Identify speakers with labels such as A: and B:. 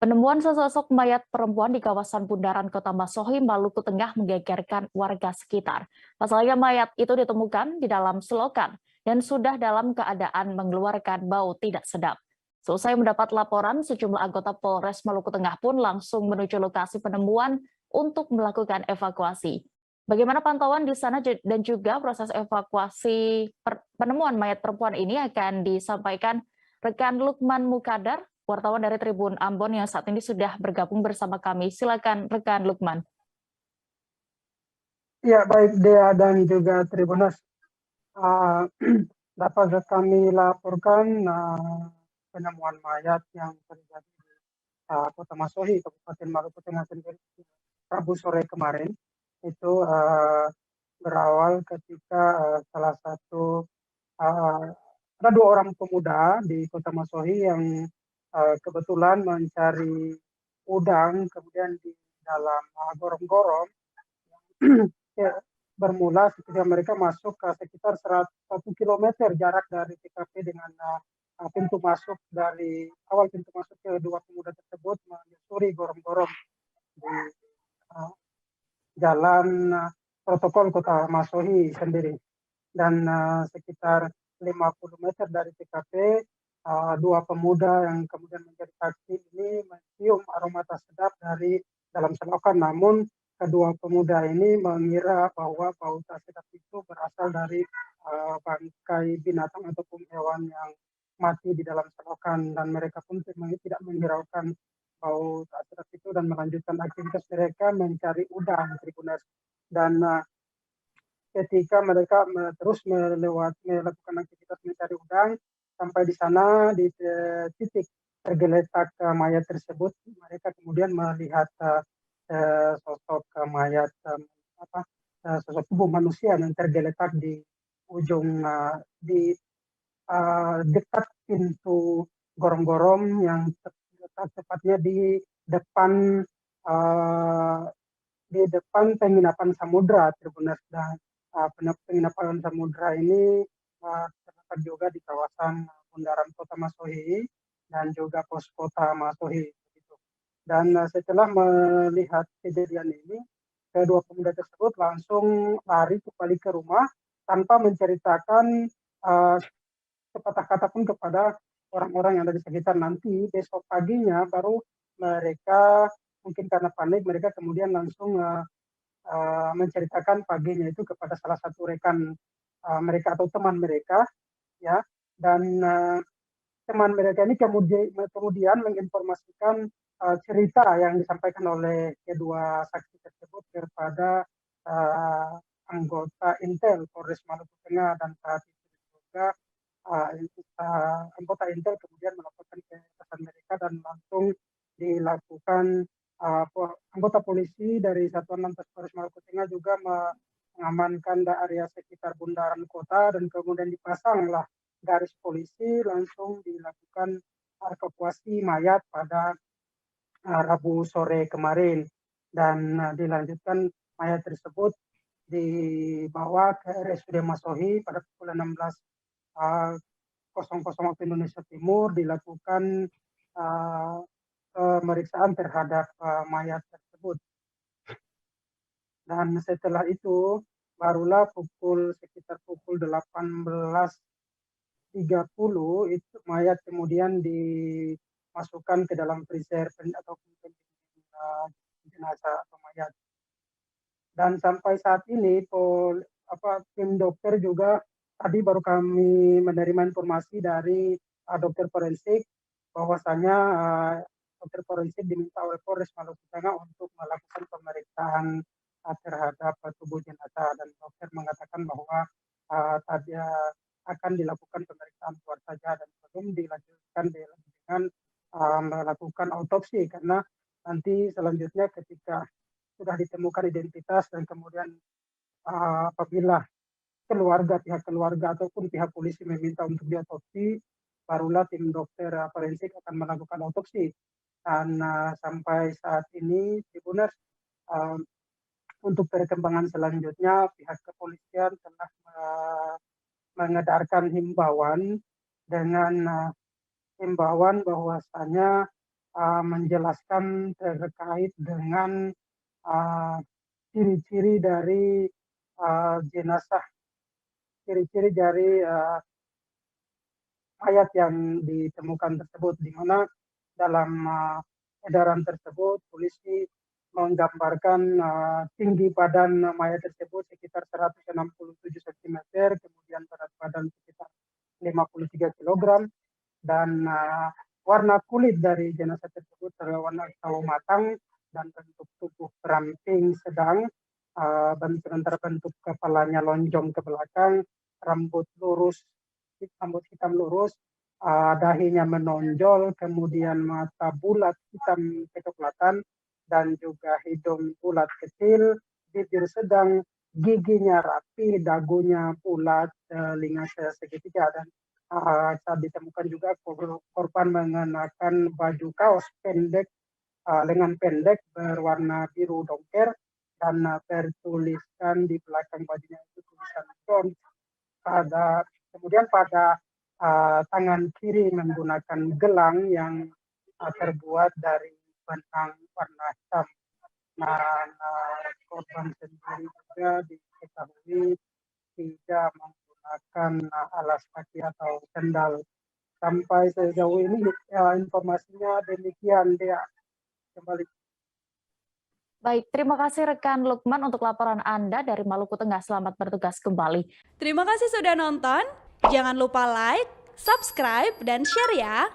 A: Penemuan sesosok mayat perempuan di kawasan bundaran Kota Masohi, Maluku Tengah menggegerkan warga sekitar. Pasalnya mayat itu ditemukan di dalam selokan dan sudah dalam keadaan mengeluarkan bau tidak sedap. Selesai mendapat laporan, sejumlah anggota Polres Maluku Tengah pun langsung menuju lokasi penemuan untuk melakukan evakuasi. Bagaimana pantauan di sana dan juga proses evakuasi penemuan mayat perempuan ini akan disampaikan rekan Lukman Mukadar, wartawan dari Tribun Ambon yang saat ini sudah bergabung bersama kami. Silakan rekan Lukman.
B: Ya, baik Dea dan juga Tribuners. Dapat kami laporkan penemuan mayat yang terjadi di Kota Masohi, Kabupaten Maluku Tengah sendiri Rabu sore kemarin. Itu berawal ketika salah satu ada dua orang pemuda di Kota Masohi yang kebetulan mencari udang, kemudian di dalam gorong-gorong ya, bermula ketika mereka masuk ke sekitar 1 kilometer jarak dari TKP dengan pintu masuk dari awal pintu masuk ke dua pemuda tersebut menyusuri gorong-gorong di jalan protokol Kota Masohi sendiri. Dan sekitar 50 meter dari TKP, dua pemuda yang kemudian menjadi saksi ini mencium aroma tak sedap dari dalam selokan. Namun kedua pemuda ini mengira bahwa bau tak sedap itu berasal dari bangkai binatang ataupun hewan yang mati di dalam selokan, dan mereka pun tidak menghiraukan bau tak sedap itu dan melanjutkan aktivitas mereka mencari udang, Tribunas. Dan ketika mereka terus melakukan aktivitas mencari udang, sampai di sana di titik tergeletak mayat tersebut, mereka kemudian melihat sosok mayat sosok tubuh manusia yang tergeletak di ujung di dekat pintu gorong-gorong yang terletak tepatnya uh, di depan penginapan Samudra, Tribunas. Dan penginapan Samudra ini terdapat juga di kawasan bundaran Kota Masohi dan juga pos Kota Masohi. Dan setelah melihat kejadian ini, kedua pemuda tersebut langsung lari kembali ke rumah tanpa menceritakan sepatah kata pun kepada orang-orang yang ada di sekitar. Nanti besok paginya baru mereka, mungkin karena panik, mereka kemudian langsung menceritakan paginya itu kepada salah satu rekan mereka atau teman mereka, ya. Dan teman mereka ini kemudian menginformasikan cerita yang disampaikan oleh kedua saksi tersebut kepada anggota Intel Polres Maluku Tengah. Dan saat itu juga anggota Intel kemudian melaporkan kesan mereka dan langsung dilakukan anggota polisi dari Satuan Lantas Polres Maluku Tengah juga mengamankan area sekitar bundaran kota, dan kemudian dipasanglah garis polisi, langsung dilakukan evakuasi mayat pada Rabu sore kemarin. Dan dilanjutkan mayat tersebut dibawa ke RSUD Masohi pada pukul 16.00 waktu Indonesia Timur, dilakukan pemeriksaan terhadap mayat tersebut. Dan setelah itu barulah sekitar pukul 18.30 itu mayat kemudian dimasukkan ke dalam freezer ataupun jenazah atau mayat. Dan sampai saat ini tim dokter juga tadi baru kami menerima informasi dari dokter forensik bahwasanya dokter forensik diminta oleh Polres Maluku Tengah untuk melakukan pemeriksaan terhadap tubuh jenazah, dan dokter mengatakan bahwa tadi akan dilakukan pemeriksaan luar saja dan belum dilanjutkan dengan melakukan autopsi, karena nanti selanjutnya ketika sudah ditemukan identitas dan kemudian apabila pihak keluarga ataupun pihak polisi meminta untuk diotopsi, barulah tim dokter forensik akan melakukan autopsi. Dan sampai saat ini, Tribuners, untuk perkembangan selanjutnya pihak kepolisian telah mengedarkan himbauan dengan himbauan bahwasanya menjelaskan terkait dengan ciri-ciri dari jenazah, ciri-ciri dari mayat yang ditemukan tersebut, di mana dalam edaran tersebut polisi menggambarkan tinggi badan mayat tersebut sekitar 167 cm, kemudian berat badan sekitar 53 kg, dan warna kulit dari jenazah tersebut berwarna sawo matang dan bentuk tubuh ramping sedang, sementara bentuk kepalanya lonjong ke belakang, rambut hitam lurus, dahinya menonjol, kemudian mata bulat hitam kecoklatan, dan juga hidung bulat kecil, bibir sedang, giginya rapi, dagunya bulat, telinga segitiga, dan saat ditemukan juga korban mengenakan baju kaos pendek, lengan pendek berwarna biru dongker, dan tertuliskan di belakang bajunya itu tulisan John. Kemudian pada tangan kiri menggunakan gelang yang terbuat dari benang warna hitam. Nah, korban sendiri juga diketahui tidak menggunakan alas kaki atau sendal. Sampai sejauh ini informasinya demikian, Dea. Kembali.
A: Baik, terima kasih rekan Lukman untuk laporan Anda dari Maluku Tengah. Selamat bertugas kembali.
C: Terima kasih sudah nonton. Jangan lupa like, subscribe, dan share ya.